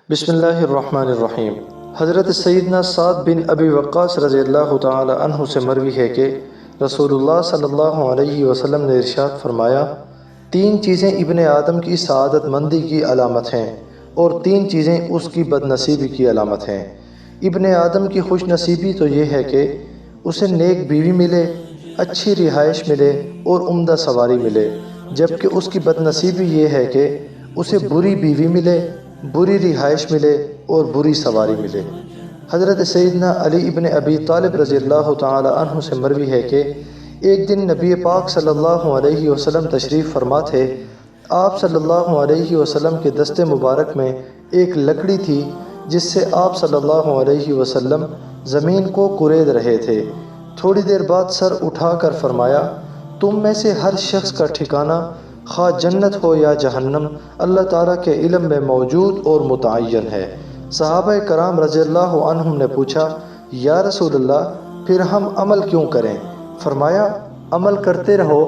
بسم اللہ الرحمن الرحیم۔ حضرت سیدنا سعد بن ابی وقاص رضی اللہ تعالی عنہ سے مروی ہے کہ رسول اللہ صلی اللہ علیہ وسلم نے ارشاد فرمایا، تین چیزیں ابن آدم کی سعادت مندی کی علامت ہیں اور تین چیزیں اس کی بد نصیبی کی علامت ہیں۔ ابن آدم کی خوش نصیبی تو یہ ہے کہ اسے نیک بیوی ملے، اچھی رہائش ملے اور عمدہ سواری ملے، جبکہ اس کی بد نصیبی یہ ہے کہ اسے بری بیوی ملے، بری رہائش ملے اور بری سواری ملے۔ حضرت سیدنا علی ابن ابی طالب رضی اللہ تعالی عنہ سے مروی ہے کہ ایک دن نبی پاک صلی اللہ علیہ وسلم تشریف فرما تھے۔ آپ صلی اللہ علیہ وسلم کے دست مبارک میں ایک لکڑی تھی جس سے آپ صلی اللہ علیہ وسلم زمین کو کورید رہے تھے۔ تھوڑی دیر بعد سر اٹھا کر فرمایا، تم میں سے ہر شخص کا ٹھکانہ خواہ جنت ہو یا جہنم اللہ تعالیٰ کے علم میں موجود اور متعین ہے۔ صحابہ کرام رضی اللہ عنہم نے پوچھا، یا رسول اللہ، پھر ہم عمل کیوں کریں؟ فرمایا، عمل کرتے رہو،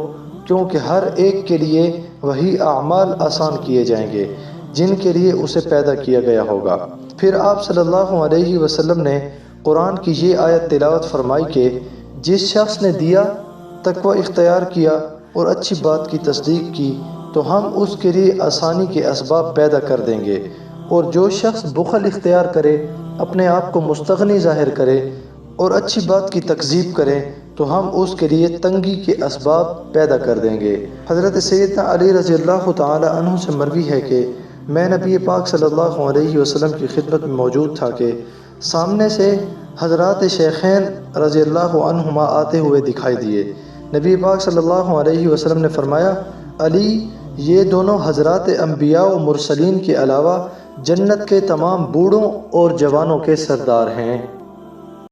کیونکہ ہر ایک کے لیے وہی اعمال آسان کیے جائیں گے جن کے لیے اسے پیدا کیا گیا ہوگا۔ پھر آپ صلی اللہ علیہ وسلم نے قرآن کی یہ آیت تلاوت فرمائی کہ جس شخص نے دیا، تقوی اختیار کیا اور اچھی بات کی تصدیق کی تو ہم اس کے لیے آسانی کے اسباب پیدا کر دیں گے، اور جو شخص بخل اختیار کرے، اپنے آپ کو مستغنی ظاہر کرے اور اچھی بات کی تکذیب کرے تو ہم اس کے لیے تنگی کے اسباب پیدا کر دیں گے۔ حضرت سیدنا علی رضی اللہ تعالی عنہ سے مروی ہے کہ میں نبی پاک صلی اللہ علیہ وسلم کی خدمت میں موجود تھا کہ سامنے سے حضرات شیخین رضی اللہ عنہما آتے ہوئے دکھائی دیے۔ نبی پاک صلی اللہ علیہ وسلم نے فرمایا، علی، یہ دونوں حضرات انبیاء و مرسلین کے علاوہ جنت کے تمام بوڑھوں اور جوانوں کے سردار ہیں۔